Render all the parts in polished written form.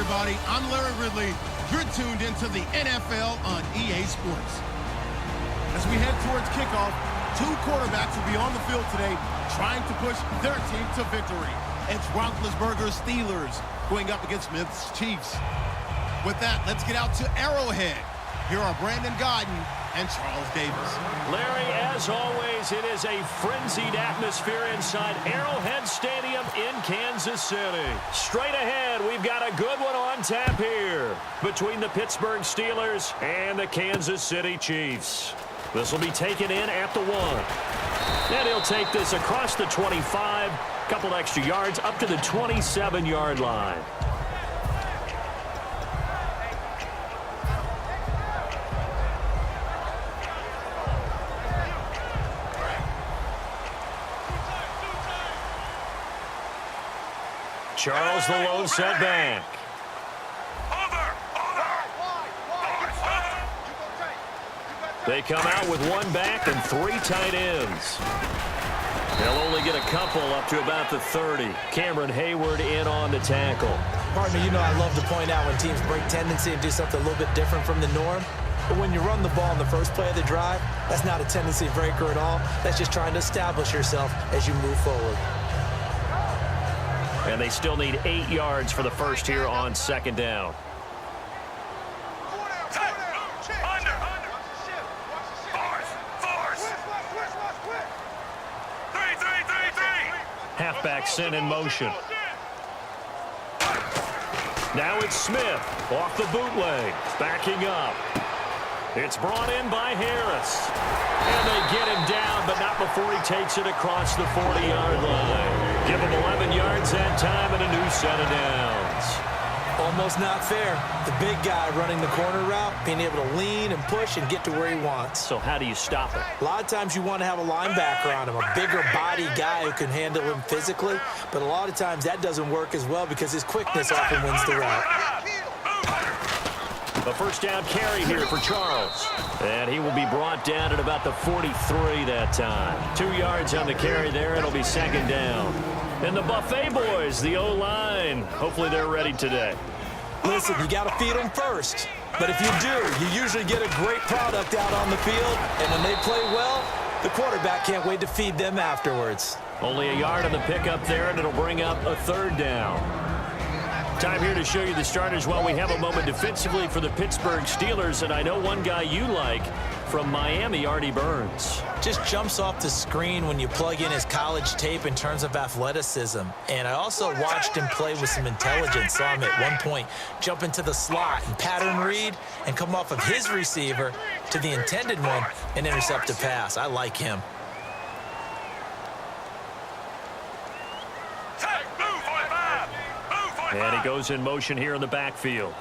everybody. I'm Larry Ridley. You're tuned into the NFL on EA Sports. As we head towards kickoff, two quarterbacks will be on the field today trying to push their team to victory. It's Roethlisberger's Steelers going up against Smith's Chiefs. With that, let's get out to Arrowhead. Here are Brandon Godden and Charles Davis. Larry, as always, it is a frenzied atmosphere inside Arrowhead Stadium in Kansas City. Straight ahead, we've got a good one on tap here between the Pittsburgh Steelers and the Kansas City Chiefs. This will be taken in at the 1. And he'll take this across the 25, couple extra yards up to the 27-yard line. Charles the lone setback. They come out with one back and 3 tight ends. They'll only get a couple up to about the 30. Cameron Hayward in on the tackle. Partner, you know I love to point out when teams break tendency and do something a little bit different from the norm. But when you run the ball in the first play of the drive, that's not a tendency breaker at all. That's just trying to establish yourself as you move forward. And they still need 8 yards for the first here on second down. Halfback sent in motion. Now it's Smith off the bootleg, backing up. It's brought in by Harris. And they get him down, but not before he takes it across the 40-yard line. Give him 11 yards that time and a new set of downs. Almost not fair. The big guy running the corner route, being able to lean and push and get to where he wants. So how do you stop it? A lot of times you want to have a linebacker on him, a bigger body guy who can handle him physically. But a lot of times that doesn't work as well because his quickness often wins the route. A first down carry here for Charles. And he will be brought down at about the 43 that time. 2 yards on the carry there. It'll be second down. And the Buffet boys, the O-line. Hopefully they're ready today. Listen, you got to feed them first. But if you do, you usually get a great product out on the field. And when they play well, the quarterback can't wait to feed them afterwards. Only a yard on the pickup there, and it'll bring up a third down. Time here to show you the starters while we have a moment defensively for the Pittsburgh Steelers. And I know one guy you like from Miami, Artie Burns. Just jumps off the screen when you plug in his college tape in terms of athleticism. And I also watched him play with some intelligence. Saw him at one point jump into the slot and pattern read and come off of his receiver to the intended one and intercept a pass. I like him. And he goes in motion here in the backfield.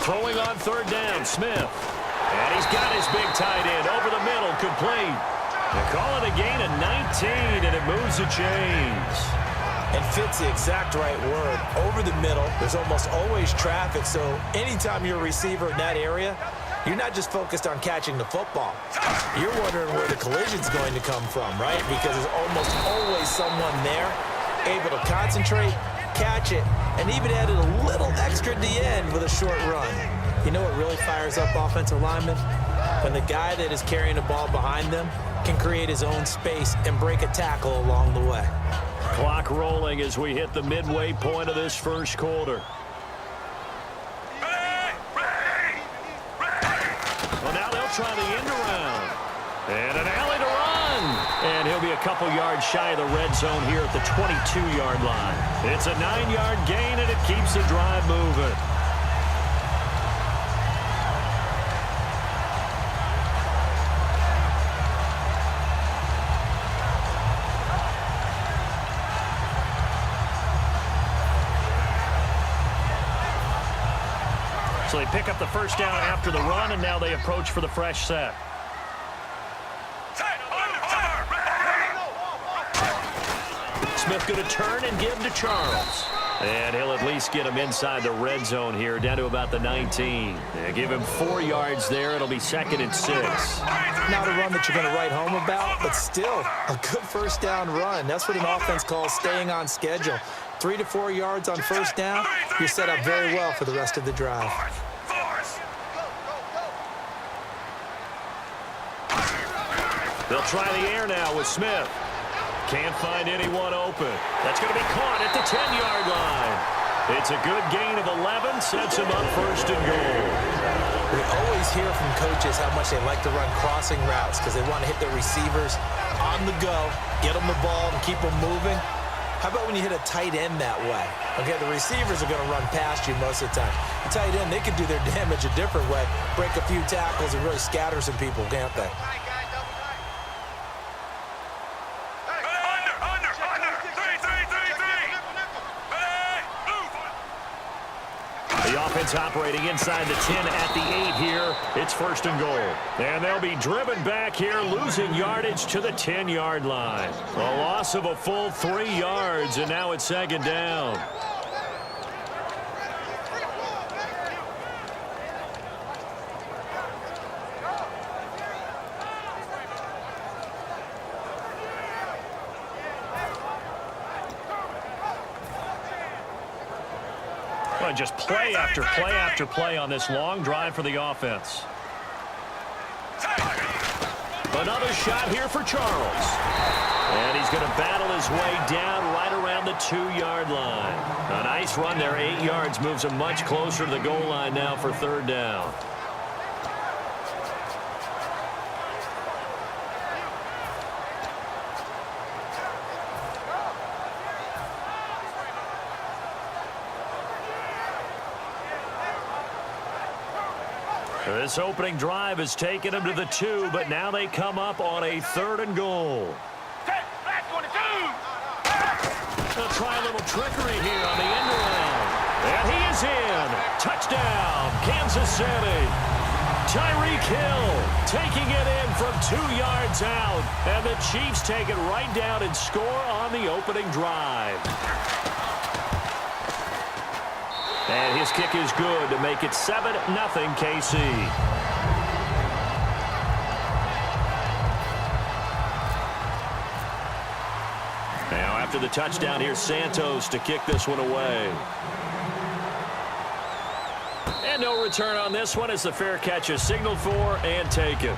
Throwing on third down, Smith. And he's got his big tight end over the middle, complete. They call it a gain of 19, and it moves the chains. And fits the exact right word. Over the middle, there's almost always traffic, so anytime you're a receiver in that area, you're not just focused on catching the football. You're wondering where the collision's going to come from, right? Because there's almost always someone there able to concentrate, catch it, and even added a little extra at the end with a short run. You know what really fires up offensive linemen? When the guy that is carrying the ball behind them can create his own space and break a tackle along the way. Clock rolling as we hit the midway point of this first quarter. Well, now they'll try the end around. And an alley to run. And he'll be a couple yards shy of the red zone here at the 22-yard line. It's a 9-yard gain, and it keeps the drive moving. So they pick up the first down after the run, and now they approach for the fresh set. Smith going to turn and give to Charles. And he'll at least get him inside the red zone here, down to about the 19. They give him 4 yards there. It'll be second and 6. Not a run that you're going to write home about, but still a good first down run. That's what an offense calls staying on schedule. 3 to 4 yards on first down, you're set up very well for the rest of the drive. They'll try the air now with Smith. Can't find anyone open. That's going to be caught at the 10-yard line. It's a good gain of 11, sets him up first and goal. We always hear from coaches how much they like to run crossing routes because they want to hit their receivers on the go, get them the ball, and keep them moving. How about when you hit a tight end that way? Okay, the receivers are going to run past you most of the time. The tight end, they can do their damage a different way, break a few tackles, and really scatter some people, can't they? The offense operating inside the 10 at the 8 here. It's first and goal. And they'll be driven back here, losing yardage to the 10-yard line. A loss of a full 3 yards, and now it's second down. Just play after play after play on this long drive for the offense. Another shot here for Charles. And he's going to battle his way down right around the 2-yard line. A nice run there, 8 yards, moves him much closer to the goal line now for third down. This opening drive has taken them to the 2, but now they come up on a third and goal. They'll try a little trickery here on the end around. And he is in. Touchdown, Kansas City. Tyreek Hill taking it in from 2 yards out. And the Chiefs take it right down and score on the opening drive. And his kick is good to make it 7-0 KC. Now after the touchdown, here's Santos to kick this one away. And no return on this one as the fair catch is signaled for and taken.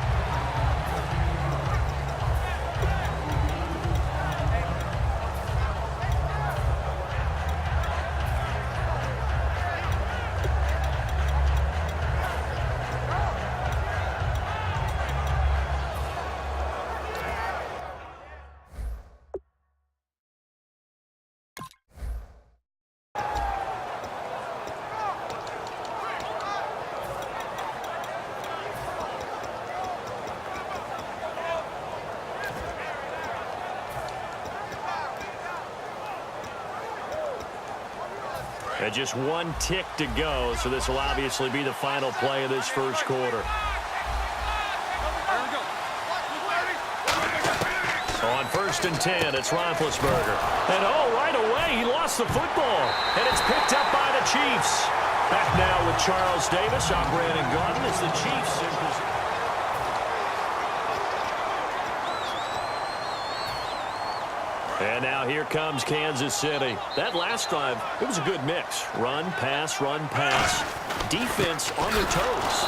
And just one tick to go, so this will obviously be the final play of this first quarter. On first and 10, it's Roethlisberger. And right away, he lost the football. And it's picked up by the Chiefs. Back now with Charles Davis. I'm Brandon Gaudin as the Chiefs in position. And now here comes Kansas City. That last drive, it was a good mix. Run, pass, defense on their toes.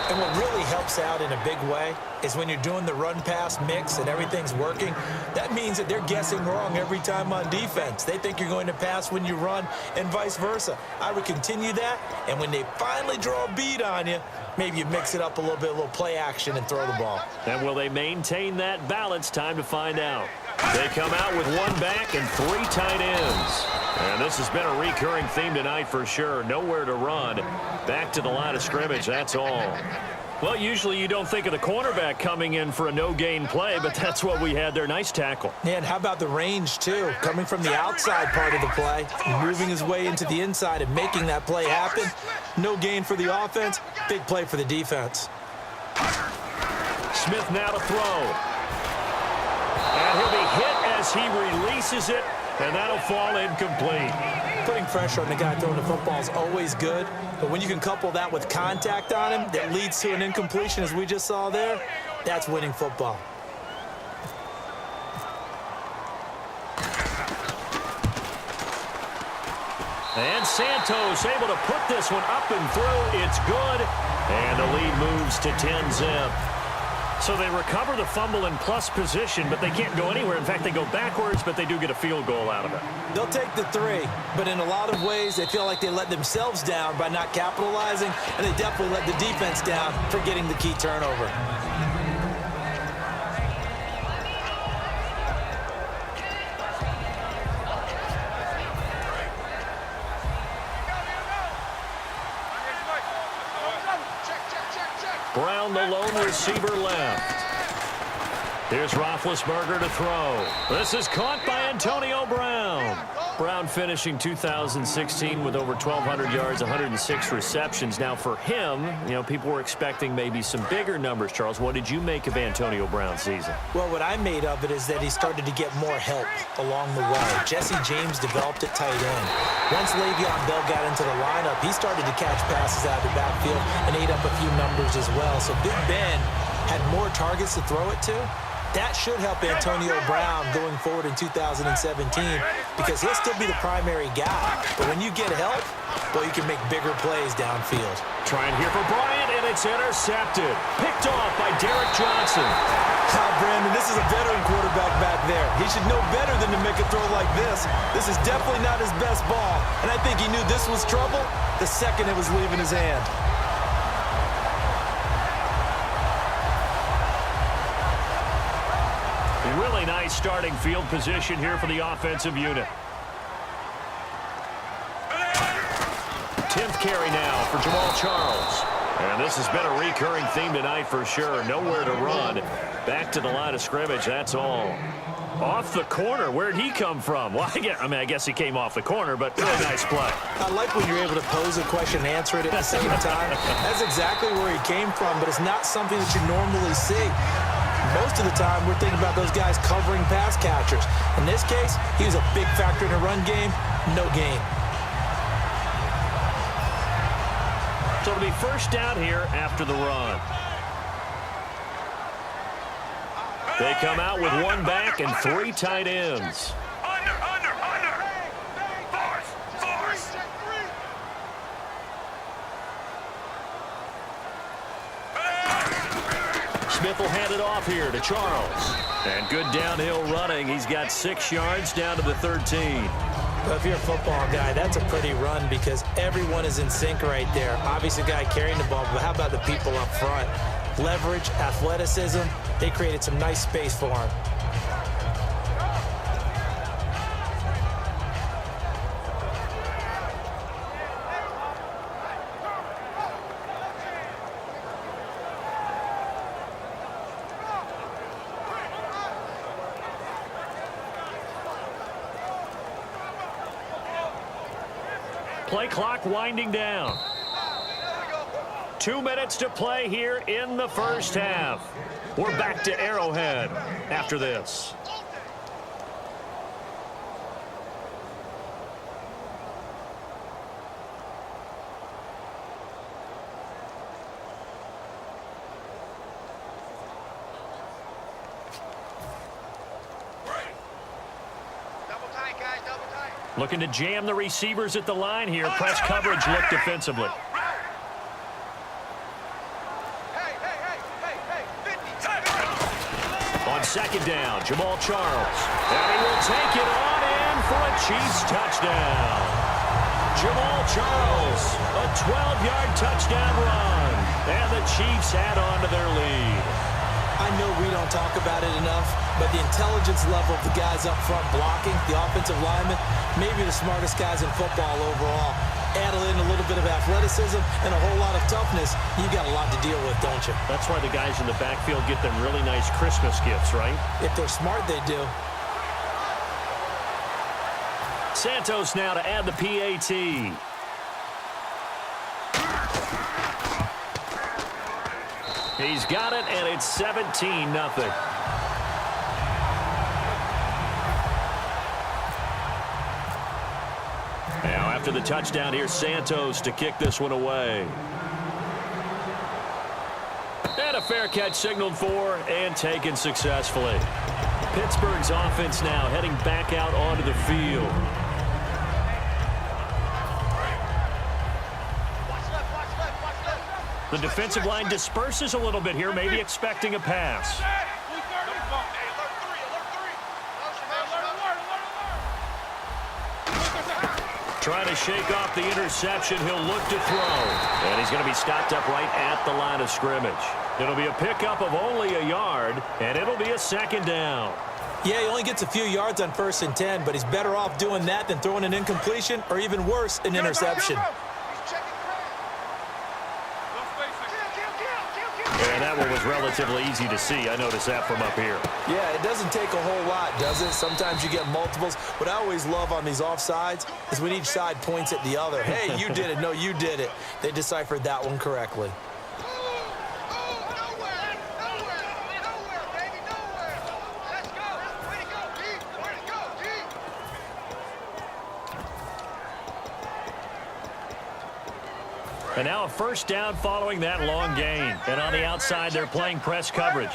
And what really helps out in a big way is when you're doing the run-pass mix and everything's working, that means that they're guessing wrong every time on defense. They think you're going to pass when you run and vice versa. I would continue that, and when they finally draw a beat on you, maybe you mix it up a little bit, a little play action and throw the ball. And will they maintain that balance? Time to find out. They come out with one back and 3 tight ends. And this has been a recurring theme tonight for sure. Nowhere to run. Back to the line of scrimmage, that's all. Well, usually you don't think of the cornerback coming in for a no-gain play, but that's what we had there. Nice tackle. And how about the range, too? Coming from the outside part of the play, moving his way into the inside and making that play happen. No gain for the offense, big play for the defense. Smith now to throw. And he'll be hit as he releases it, and that'll fall incomplete. Putting pressure on the guy throwing the football is always good, but when you can couple that with contact on him that leads to an incompletion, as we just saw there, that's winning football. And Santos able to put this one up and through. It's good. And the lead moves to 10-zip. So they recover the fumble in plus position, but they can't go anywhere. In fact, they go backwards, but they do get a field goal out of it. They'll take the 3, but in a lot of ways, they feel like they let themselves down by not capitalizing, and they definitely let the defense down for getting the key turnover. Brown, the lone receiver, left. Here's Roethlisberger to throw. This is caught by Antonio Brown. Brown finishing 2016 with over 1,200 yards, 106 receptions. Now for him, people were expecting maybe some bigger numbers, Charles. What did you make of Antonio Brown's season? Well, what I made of it is that he started to get more help along the way. Jesse James developed at tight end. Once Le'Veon Bell got into the lineup, he started to catch passes out of the backfield and ate up a few numbers as well. So Big Ben had more targets to throw it to. That should help Antonio Brown going forward in 2017 because he'll still be the primary guy. But when you get help, well, you can make bigger plays downfield. Trying here for Bryant, and it's intercepted. Picked off by Derek Johnson. Brandon, this is a veteran quarterback back there. He should know better than to make a throw like this. This is definitely not his best ball, and I think he knew this was trouble the second it was leaving his hand. Really nice starting field position here for the offensive unit. 10th carry now for Jamal Charles. And this has been a recurring theme tonight for sure. Nowhere to run. Back to the line of scrimmage, that's all. Off the corner, where'd he come from? Well, I guess he came off the corner, but really nice play. I like when you're able to pose a question and answer it at the same time. That's exactly where he came from, but it's not something that you normally see. Most of the time, we're thinking about those guys covering pass catchers. In this case, he was a big factor in the run game, no gain. So it'll be first down here after the run. They come out with one back and 3 tight ends. Smith will hand it off here to Charles. And good downhill running. He's got 6 yards down to the 13. Well, if you're a football guy, that's a pretty run because everyone is in sync right there. Obviously, the guy carrying the ball, but how about the people up front? Leverage, athleticism, they created some nice space for him. Play clock winding down. 2 minutes to play here in the first half. We're back to Arrowhead after this. Looking to jam the receivers at the line here. Press coverage look defensively. On second down, Jamal Charles. And he will take it on in for a Chiefs touchdown. Jamal Charles, a 12-yard touchdown run. And the Chiefs add on to their lead. I know we don't talk about it enough, but the intelligence level of the guys up front blocking, the offensive linemen, maybe the smartest guys in football overall. Add in a little bit of athleticism and a whole lot of toughness, you got a lot to deal with, don't you? That's why the guys in the backfield get them really nice Christmas gifts, right? If they're smart, they do. Santos now to add the PAT. He's got it, and it's 17-0. Now, after the touchdown, here's Santos to kick this one away. And a fair catch signaled for and taken successfully. Pittsburgh's offense now heading back out onto the field. The defensive line disperses a little bit here, maybe expecting a pass. Trying to shake off the interception. He'll look to throw. And he's going to be stopped up right at the line of scrimmage. It'll be a pickup of only a yard, and it'll be a second down. Yeah, he only gets a few yards on 1st and 10, but he's better off doing that than throwing an incompletion or even worse, an interception. And that one was relatively easy to see. I noticed that from up here. Yeah, it doesn't take a whole lot, does it? Sometimes you get multiples. What I always love on these offsides is when each side points at the other. Hey, you did it. No, you did it. They deciphered that one correctly. And now a first down following that long gain. And on the outside, they're playing press coverage.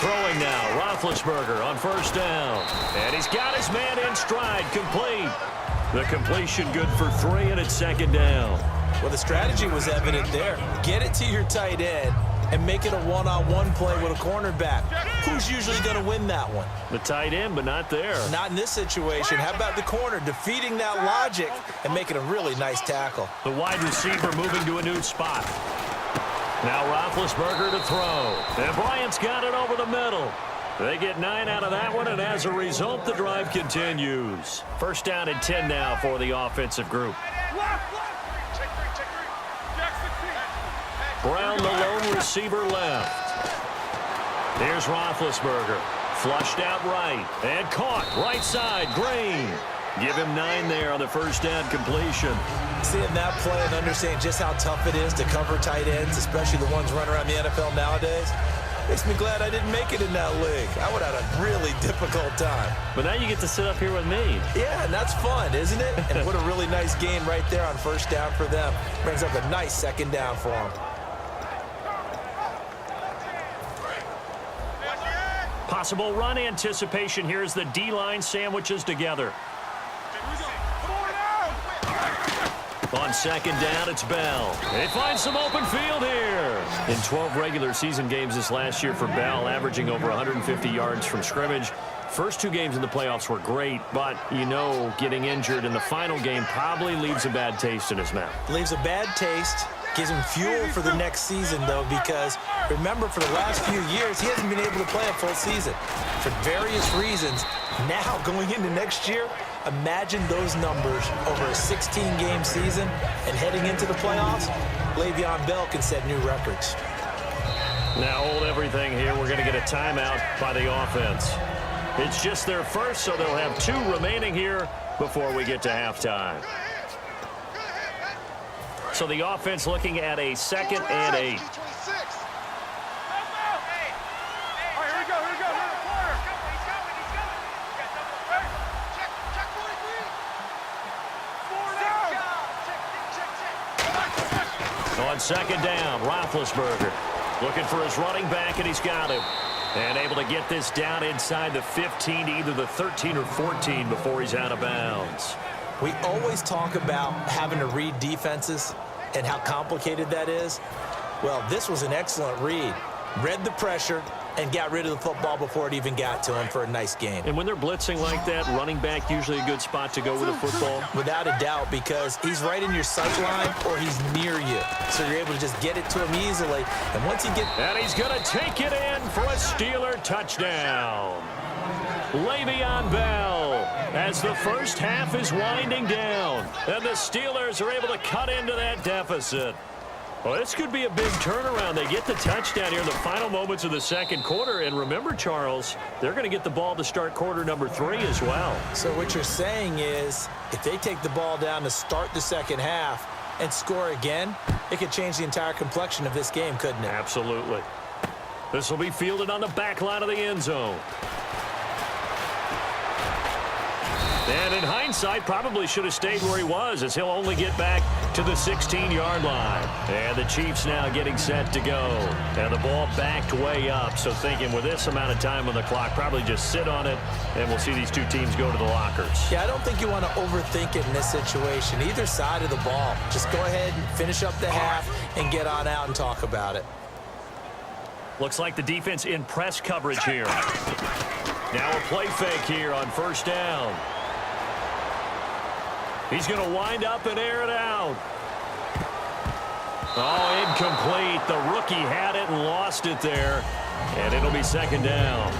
Throwing now, Roethlisberger on first down. And he's got his man in stride, complete. The completion good for 3, and it's second down. Well, the strategy was evident there. Get it to your tight end and make it a one-on-one play with a cornerback. Who's usually going to win that one? The tight end, but not there. Not in this situation. How about the corner defeating that logic and making a really nice tackle? The wide receiver moving to a new spot. Now Roethlisberger to throw. And Bryant's got it over the middle. They get 9 out of that one, and as a result, the drive continues. First down and 10 now for the offensive group. Brown, the lone receiver, left. Here's Roethlisberger. Flushed out right. And caught right side. Green. Give him 9 there on the first down completion. Seeing that play and understanding just how tough it is to cover tight ends, especially the ones running around the NFL nowadays, makes me glad I didn't make it in that league. I would have had a really difficult time. But now you get to sit up here with me. Yeah, and that's fun, isn't it? And what a really nice gain right there on first down for them. Brings up a nice second down for them. Possible run anticipation here as the D-line sandwiches together. On second down, it's Bell. They find some open field here. In 12 regular season games this last year for Bell, averaging over 150 yards from scrimmage. First 2 games in the playoffs were great, but, you know, getting injured in the final game probably leaves a bad taste in his mouth. Leaves a bad taste. Gives him fuel for the next season, though, because remember, for the last few years, he hasn't been able to play a full season for various reasons. Now, going into next year, imagine those numbers over a 16-game season and heading into the playoffs. Le'Veon Bell can set new records. Now, hold everything here. We're going to get a timeout by the offense. It's just their first, so they'll have 2 remaining here before we get to halftime. So the offense looking at a 2nd and 8. On second down, Roethlisberger looking for his running back, and he's got him. And able to get this down inside the 15 to either the 13 or 14 before he's out of bounds. We always talk about having to read defenses and how complicated that is. Well, this was an excellent read. Read the pressure and got rid of the football before it even got to him for a nice game. And when they're blitzing like that, running back usually a good spot to go with a football? Without a doubt, because he's right in your sight line or he's near you. So you're able to just get it to him easily. And once you get... And he's going to take it in for a Steeler touchdown. Le'Veon Bell, as the first half is winding down, and the Steelers are able to cut into that deficit. Well, this could be a big turnaround. They get the touchdown here in the final moments of the second quarter. And remember, Charles, they're going to get the ball to start quarter number 3 as well. So what you're saying is if they take the ball down to start the second half and score again, it could change the entire complexion of this game, couldn't it? Absolutely. This will be fielded on the back line of the end zone. And in hindsight, probably should have stayed where he was, as he'll only get back to the 16-yard line. And the Chiefs now getting set to go. And the ball backed way up, so thinking with this amount of time on the clock, probably just sit on it, and we'll see these two teams go to the lockers. Yeah, I don't think you want to overthink it in this situation. Either side of the ball, just go ahead and finish up the half and get on out and talk about it. Looks like the defense in press coverage here. Now a play fake here on first down. He's going to wind up and air it out. Oh, incomplete. The rookie had it and lost it there. And it'll be second down.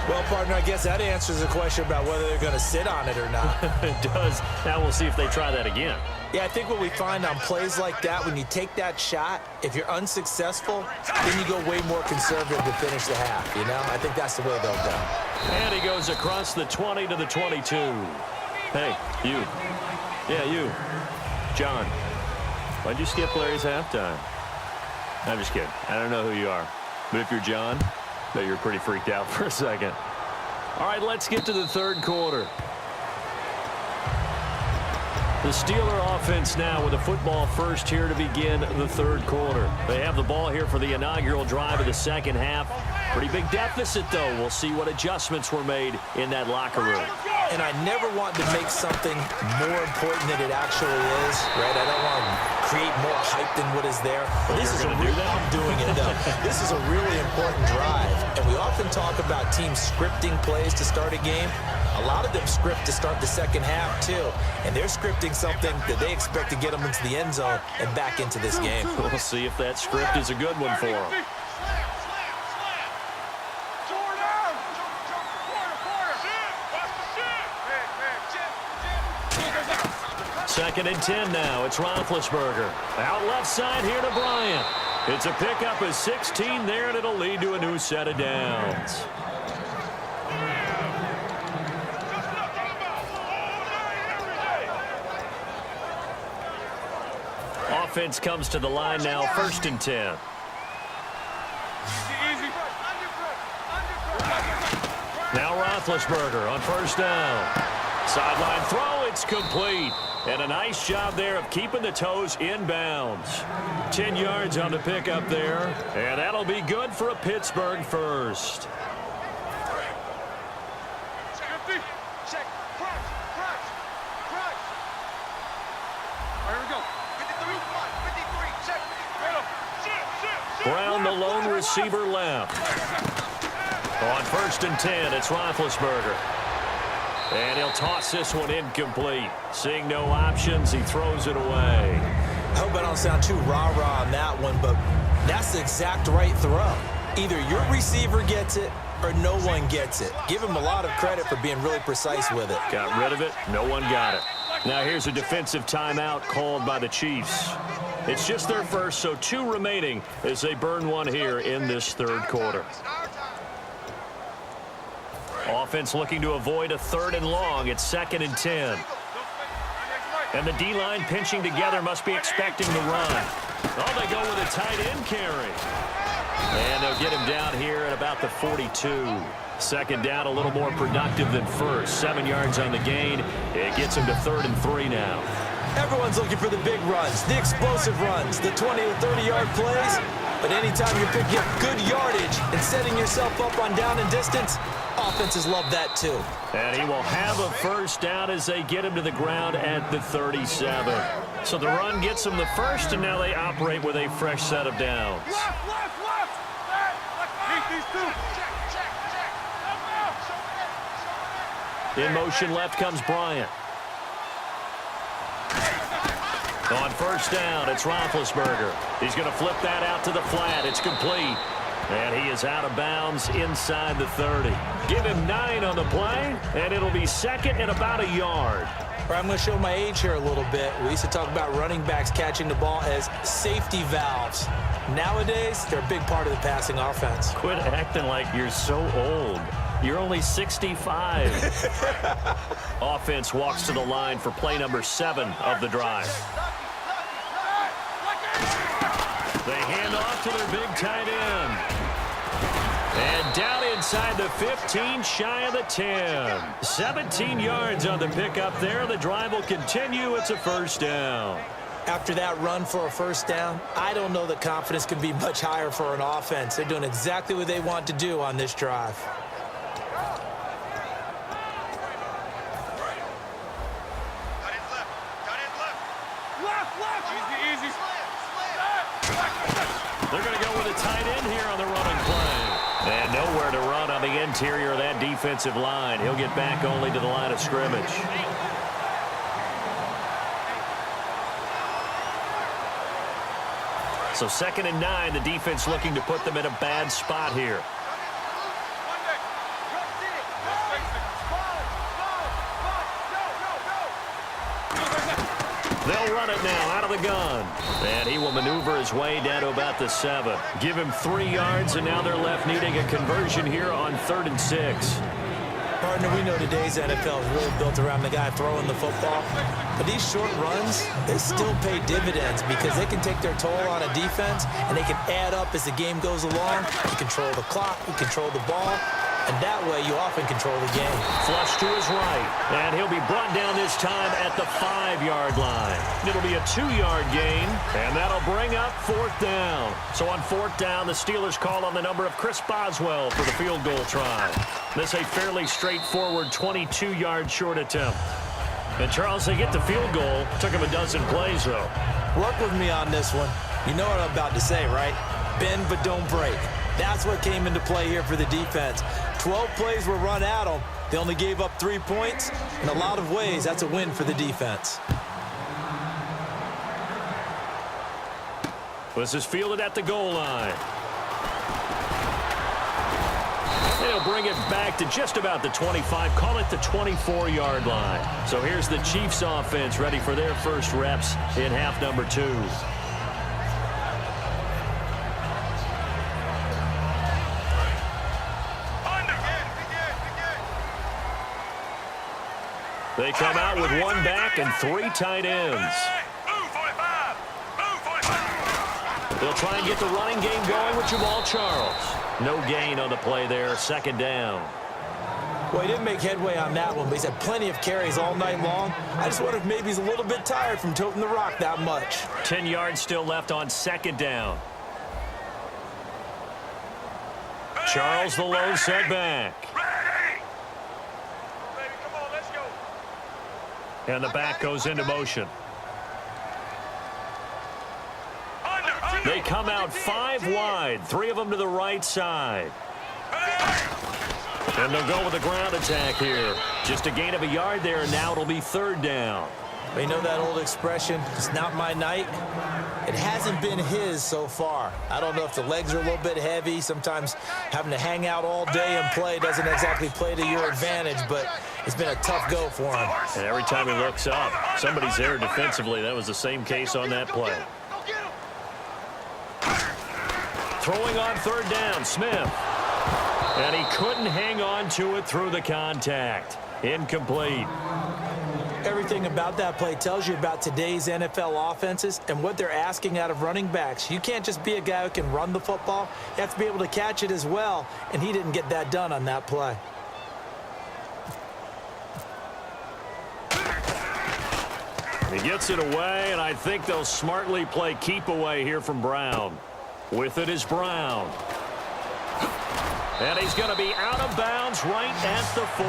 Well, partner, I guess that answers the question about whether they're going to sit on it or not. It does. Now we'll see if they try that again. Yeah, I think what we find on plays like that, when you take that shot, if you're unsuccessful, then you go way more conservative to finish the half, you know? I think that's the way they'll go. And he goes across the 20 to the 22. Hey, you. Yeah, you. John, why'd you skip Larry's halftime? I'm just kidding. I don't know who you are. But if you're John, bet you're pretty freaked out for a second. All right, let's get to the third quarter. The Steeler offense now with a football first here to begin the third quarter. They have the ball here for the inaugural drive of the second half. Pretty big deficit, though. We'll see what adjustments were made in that locker room. And I never want to make something more important than it actually is, right? I don't want to create more hype than what is there. But this is I'm doing it, though. This is a really important drive. And we often talk about teams scripting plays to start a game. A lot of them script to start the second half, too. And they're scripting something that they expect to get them into the end zone and back into this game. We'll see if that script is a good one for them. Second and 10 now. It's Roethlisberger. Out left side here to Bryant. It's a pickup of 16 there, and it'll lead to a new set of downs. Offense comes to the line now, first and 10. Now Roethlisberger on first down. Sideline throw, it's complete. And a nice job there of keeping the toes inbounds. 10 yards on the pickup there. And that'll be good for a Pittsburgh first. Brown, the lone receiver, left. On first and 10, it's Roethlisberger. And he'll toss this one incomplete. Seeing no options, he throws it away. I hope I don't sound too rah-rah on that one, but that's the exact right throw. Either your receiver gets it or no one gets it. Give him a lot of credit for being really precise with it. Got rid of it. No one got it. Now here's a defensive timeout called by the Chiefs. It's just their first, so 2 remaining as they burn one here in this third quarter. Offense looking to avoid a 3rd and long. It's 2nd and 10. And the D-line pinching together, must be expecting the run. Oh, they go with a tight end carry. And they'll get him down here at about the 42. Second down, a little more productive than first. 7 yards on the gain. It gets him to 3rd and 3 now. Everyone's looking for the big runs, the explosive runs, the 20 to 30-yard plays. But anytime you're picking up good yardage and setting yourself up on down and distance, offenses love that too. And he will have a first down as they get him to the ground at the 37. So the run gets them the first, and now they operate with a fresh set of downs. In motion left comes Bryant. On first down, it's Roethlisberger. He's going to flip that out to the flat. It's complete. And he is out of bounds inside the 30. Give him 9 on the play, and it'll be second and about a yard. I'm going to show my age here a little bit. We used to talk about running backs catching the ball as safety valves. Nowadays, they're a big part of the passing offense. Quit acting like you're so old. You're only 65. Offense walks to the line for play number 7 of the drive. They hand off to their big tight end. And down inside the 15, shy of the 10. 17 yards on the pickup there. The drive will continue. It's a first down. After that run for a first down, I don't know that confidence can be much higher for an offense. They're doing exactly what they want to do on this drive. They're going to go with a tight end here on the running play. And nowhere to run on the interior of that defensive line. He'll get back only to the line of scrimmage. So 2nd and 9, the defense looking to put them in a bad spot here. They'll run it now out of the gun. And he will maneuver his way down to about the 7. Give him 3 yards, and now they're left needing a conversion here on 3rd and 6. Partner, we know today's NFL is really built around the guy throwing the football. But these short runs, they still pay dividends because they can take their toll on a defense, and they can add up as the game goes along. You control the clock, you control the ball, and that way you often control the game. Flush to his right, and he'll be brought down this time at the 5-yard line. It'll be a 2-yard gain, and that'll bring up 4th down. So on 4th down, the Steelers call on the number of Chris Boswell for the field goal try. This a fairly straightforward 22-yard short attempt. And Charles, they get the field goal. Took him a dozen plays, though. Work with me on this one. You know what I'm about to say, right? Bend but don't break. That's what came into play here for the defense. 12 plays were run at them. They only gave up 3 points. In a lot of ways, that's a win for the defense. This is fielded at the goal line. They'll bring it back to just about the 25, call it the 24-yard line. So here's the Chiefs offense ready for their first reps in half number 2. They come out with 1 back and 3 tight ends. They'll try and get the running game going with Jamal Charles. No gain on the play there, 2nd down. Well, he didn't make headway on that one, but he's had plenty of carries all night long. I just wonder if maybe he's a little bit tired from toting the rock that much. 10 yards still left on 2nd down. Charles, the low setback. And the back goes into motion. They come out 5 wide, 3 of them to the right side. And they'll go with a ground attack here. Just a gain of a yard there, and now it'll be 3rd down. You know that old expression, it's not my night? It hasn't been his so far. I don't know if the legs are a little bit heavy. Sometimes having to hang out all day and play doesn't exactly play to your advantage, but it's been a tough go for him. And every time he looks up, somebody's there defensively. That was the same case on that play. Throwing on 3rd down, Smith. And he couldn't hang on to it through the contact. Incomplete. Everything about that play tells you about today's NFL offenses and what they're asking out of running backs. You can't just be a guy who can run the football. You have to be able to catch it as well, and he didn't get that done on that play. He gets it away, and I think they'll smartly play keep away here from Brown. With it is Brown. And he's going to be out of bounds right at the 40.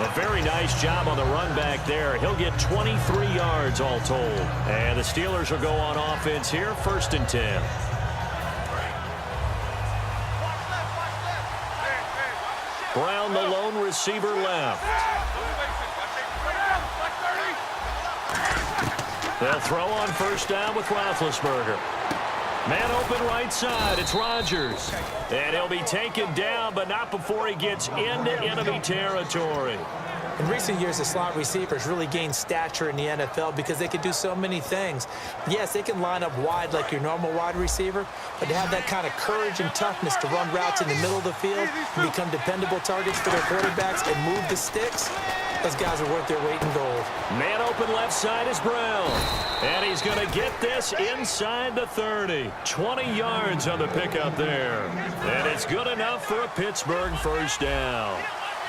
A very nice job on the run back there. He'll get 23 yards all told. And the Steelers will go on offense here, 1st and 10. Brown, the lone receiver left. They'll throw on 1st down with Roethlisberger. Man open right side. It's Rodgers. And he'll be taken down, but not before he gets into enemy territory. In recent years, the slot receivers really gained stature in the NFL because they can do so many things. Yes, they can line up wide like your normal wide receiver, but to have that kind of courage and toughness to run routes in the middle of the field and become dependable targets for their quarterbacks and move the sticks, Those guys are worth their weight in gold. Man open left side is Brown. And he's going to get this inside the 30. 20 yards on the pickup there. And it's good enough for a Pittsburgh first down.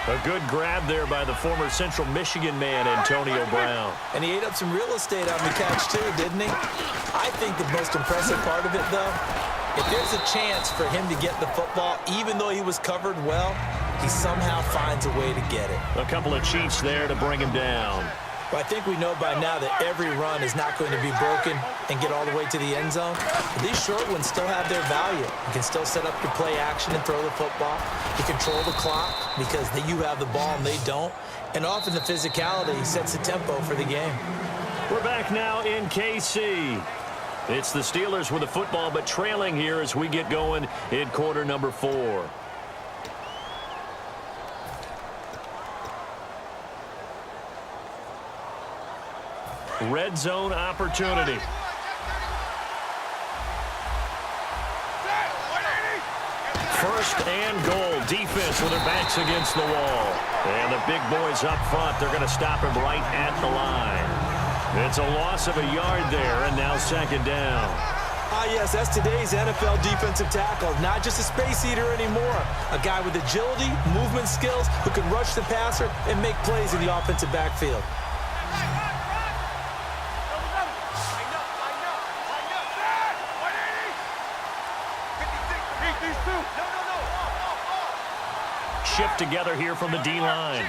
A good grab there by the former Central Michigan man, Antonio Brown. And he ate up some real estate on the catch, too, didn't he? I think the most impressive part of it, though, if there's a chance for him to get the football, even though he was covered well, he somehow finds a way to get it. A couple of cheats there to bring him down. But I think we know by now that every run is not going to be broken and get all the way to the end zone. But these short ones still have their value. You can still set up your play action and throw the football. You control the clock because you have the ball and they don't. And often the physicality sets the tempo for the game. We're back now in KC. It's the Steelers with the football, but trailing here as we get going in quarter number 4. Red zone opportunity. First and goal. Defense with their backs against the wall. And the big boys up front, they're going to stop him right at the line. It's a loss of a yard there, and now second down. Yes, that's today's NFL defensive tackle. Not just a space eater anymore. A guy with agility, movement skills, who can rush the passer and make plays in the offensive backfield. Shift together here from the D-line.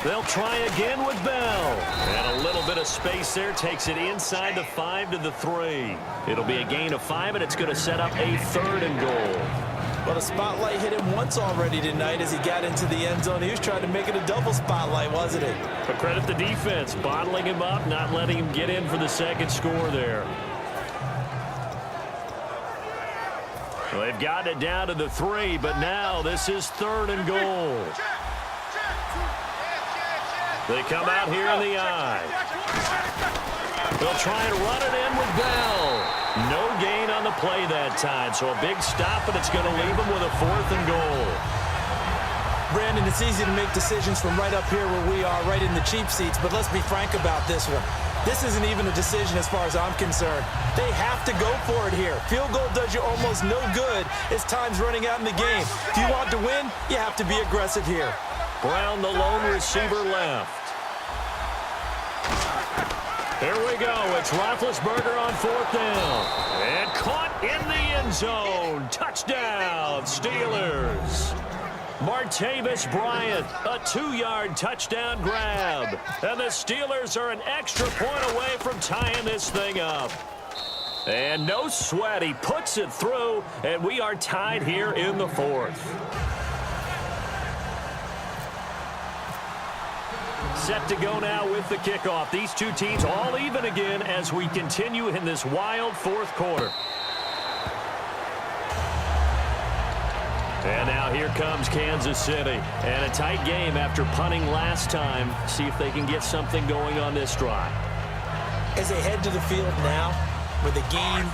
They'll try again with Bell. And a little bit of space there takes it inside the 5 to the 3. It'll be a gain of 5, and it's going to set up a 3rd and goal. Well, the spotlight hit him once already tonight as he got into the end zone. He was trying to make it a double spotlight, wasn't he? But credit the defense, bottling him up, not letting him get in for the second score there. Well, they've got it down to the 3, but now this is 3rd and goal. They come out here in the eye. They'll try and run it in with Bell. No gain on the play that time, so a big stop, and it's going to leave them with a 4th and goal. Brandon, it's easy to make decisions from right up here where we are, right in the cheap seats, but let's be frank about this one. This isn't even a decision as far as I'm concerned. They have to go for it here. Field goal does you almost no good as time's running out in the game. If you want to win, you have to be aggressive here. Brown, the lone receiver, left. Here we go. It's Roethlisberger on 4th down. And caught in the end zone. Touchdown, Steelers. Martavis Bryant, a 2-yard touchdown grab. And the Steelers are an extra point away from tying this thing up. And no sweat. He puts it through, and we are tied here in the 4th. Set to go now with the kickoff. These two teams all even again as we continue in this wild 4th quarter. And now here comes Kansas City. And a tight game after punting last time. See if they can get something going on this drive. As they head to the field now, with the game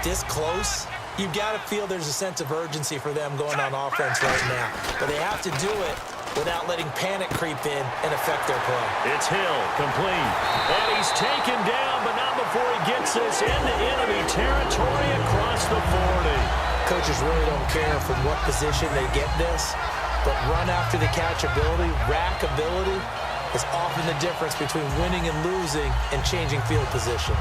this close, you've got to feel there's a sense of urgency for them going on offense right now. But they have to do it without letting panic creep in and affect their play. It's Hill, complete. And he's taken down, but not before he gets this into enemy territory across the 40. Coaches really don't care from what position they get this, but run after the catch ability, rack ability, is often the difference between winning and losing and changing field position.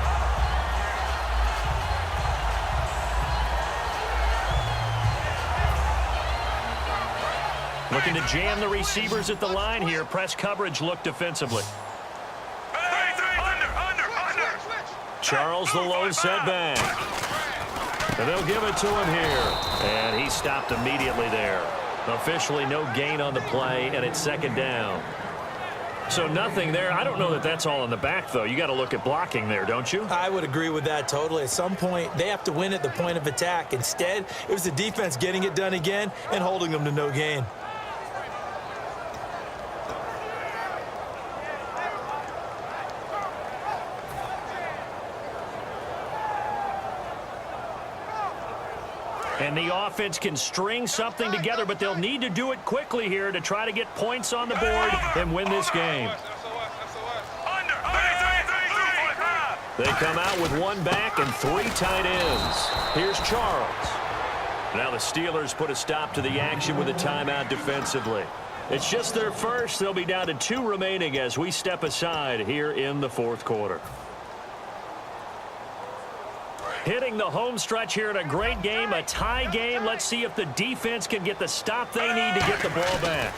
Looking to jam the receivers at the line here. Press coverage look defensively. Charles the lone setback. And they'll give it to him here. And he stopped immediately there. Officially no gain on the play, and it's second down. So nothing there. I don't know that that's all in the back, though. You got to look at blocking there, don't you? I would agree with that totally. At some point, they have to win at the point of attack. Instead, it was the defense getting it done again and holding them to no gain. And the offense can string something together, but they'll need to do it quickly here to try to get points on the board and win this game. They come out with one back and 3 tight ends. Here's Charles. Now the Steelers put a stop to the action with a timeout defensively. It's just their first. They'll be down to 2 remaining as we step aside here in the fourth quarter. Hitting the home stretch here in a great game, a tie game. Let's see if the defense can get the stop they need to get the ball back.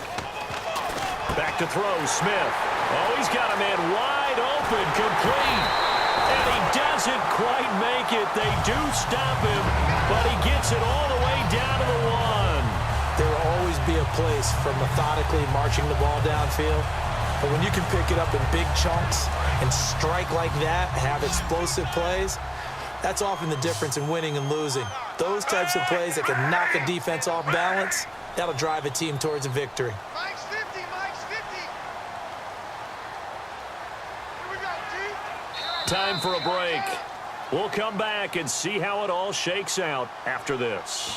Back to throw, Smith. Oh, he's got a man wide open, complete. And he doesn't quite make it. They do stop him, but he gets it all the way down to the 1. There will always be a place for methodically marching the ball downfield. But when you can pick it up in big chunks and strike like that, have explosive plays, that's often the difference in winning and losing. Those types of plays that can knock a defense off balance, that'll drive a team towards a victory. Mike's 50, Mike's 50. Here we go, T. Time for a break. We'll come back and see how it all shakes out after this.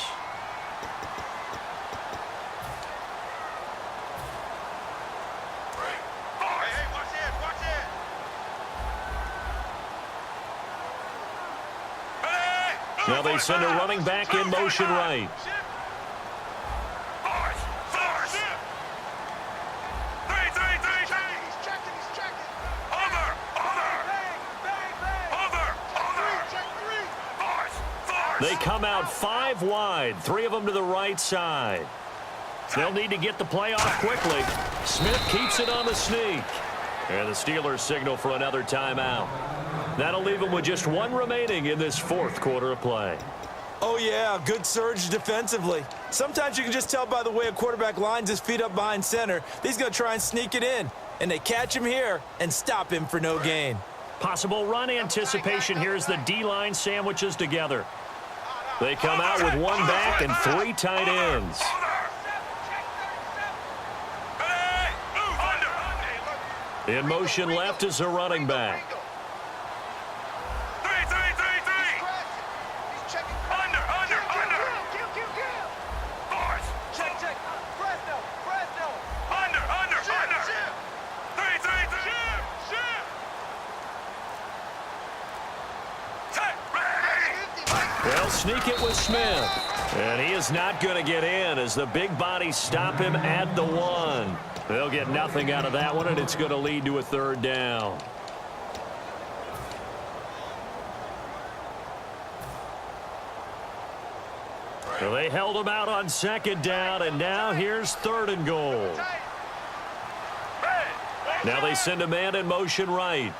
Now they send a running back in motion right. They come out 5 wide, 3 of them to the right side. They'll need to get the play off quickly. Smith keeps it on the sneak. And the Steelers signal for another timeout. That'll leave them with just 1 remaining in this fourth quarter of play. Oh, yeah, good surge defensively. Sometimes you can just tell by the way a quarterback lines his feet up behind center. He's going to try and sneak it in. And they catch him here and stop him for no gain. Possible run anticipation here as the D-line sandwiches together. They come out with 1 back and 3 tight ends. In motion left is a running back. They'll sneak it with Smith. And he is not going to get in as the big bodies stop him at the 1. They'll get nothing out of that one, and it's going to lead to a 3rd down. So they held him out on 2nd down, and now here's 3rd and goal. Now they send a man in motion right.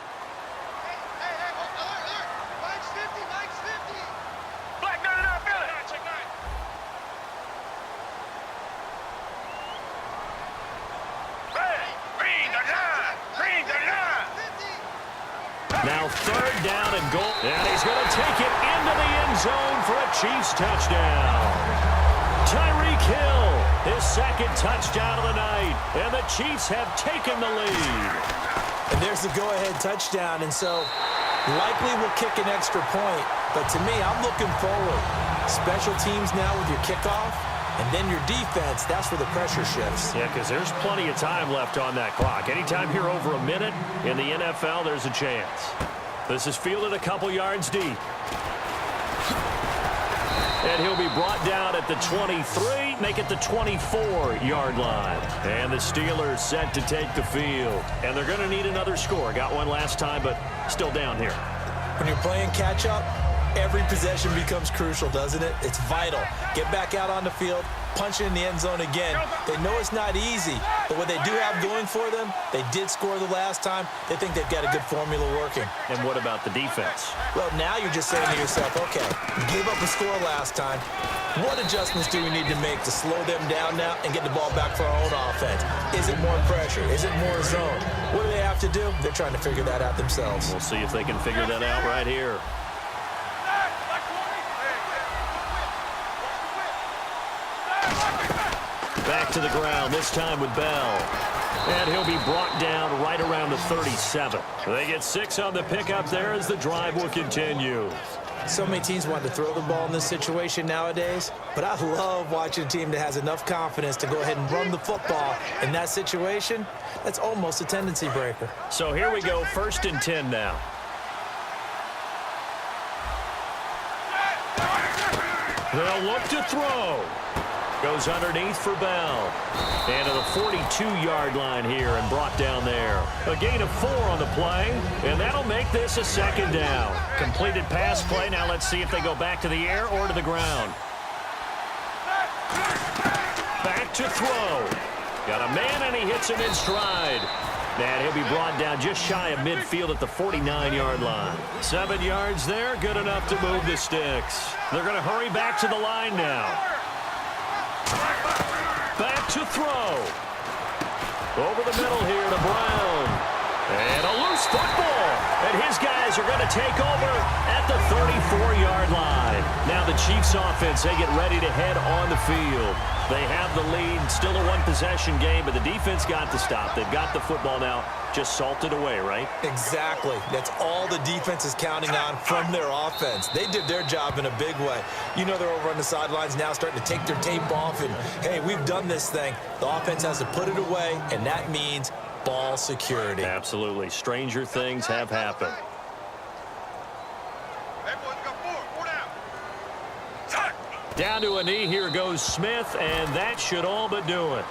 Now 3rd down and goal. And he's going to take it into the end zone for a Chiefs touchdown. Tyreek Hill, his 2nd touchdown of the night. And the Chiefs have taken the lead. And there's the go-ahead touchdown. And so likely will kick an extra point. But to me, I'm looking forward. Special teams now with your kickoff. And then your defense, that's where the pressure shifts. Yeah, because there's plenty of time left on that clock. Anytime you're over a minute in the NFL, there's a chance. This is fielded a couple yards deep. And he'll be brought down at the 23, make it the 24-yard line. And the Steelers set to take the field. And they're going to need another score. Got one last time, but still down here. When you're playing catch-up, every possession becomes crucial, doesn't it? It's vital. Get back out on the field, punch it in the end zone again. They know it's not easy, but what they do have going for them, they did score the last time. They think they've got a good formula working. And what about the defense? Well, now you're just saying to yourself, okay, gave up a score last time. What adjustments do we need to make to slow them down now and get the ball back for our own offense? Is it more pressure? Is it more zone? What do they have to do? They're trying to figure that out themselves. We'll see if they can figure that out right here. Back to the ground, this time with Bell. And he'll be brought down right around the 37. They get 6 on the pickup there as the drive will continue. So many teams want to throw the ball in this situation nowadays, but I love watching a team that has enough confidence to go ahead and run the football in that situation. That's almost a tendency breaker. So here we go, 1st and 10 now. They'll look to throw. Goes underneath for Bell. And to the 42-yard line here and brought down there. A gain of 4 on the play, and that'll make this a 2nd down. Completed pass play. Now let's see if they go back to the air or to the ground. Back to throw. Got a man, and he hits him in stride. And he'll be brought down just shy of midfield at the 49-yard line. 7 yards there, good enough to move the sticks. They're going to hurry back to the line now. Back to throw. Over the middle here to Brown. And a loose football. And his guys are going to take over at the 34-yard line. Now the Chiefs offense, they get ready to head on the field. They have the lead, still a one-possession game, but the defense got to stop. They've got the football now, just salted away, right? Exactly. That's all the defense is counting on from their offense. They did their job in a big way. You know they're over on the sidelines now starting to take their tape off, and, hey, we've done this thing. The offense has to put it away, and that means ball security. Absolutely. Stranger things have happened. Down to a knee, here goes Smith, and that should all but do it.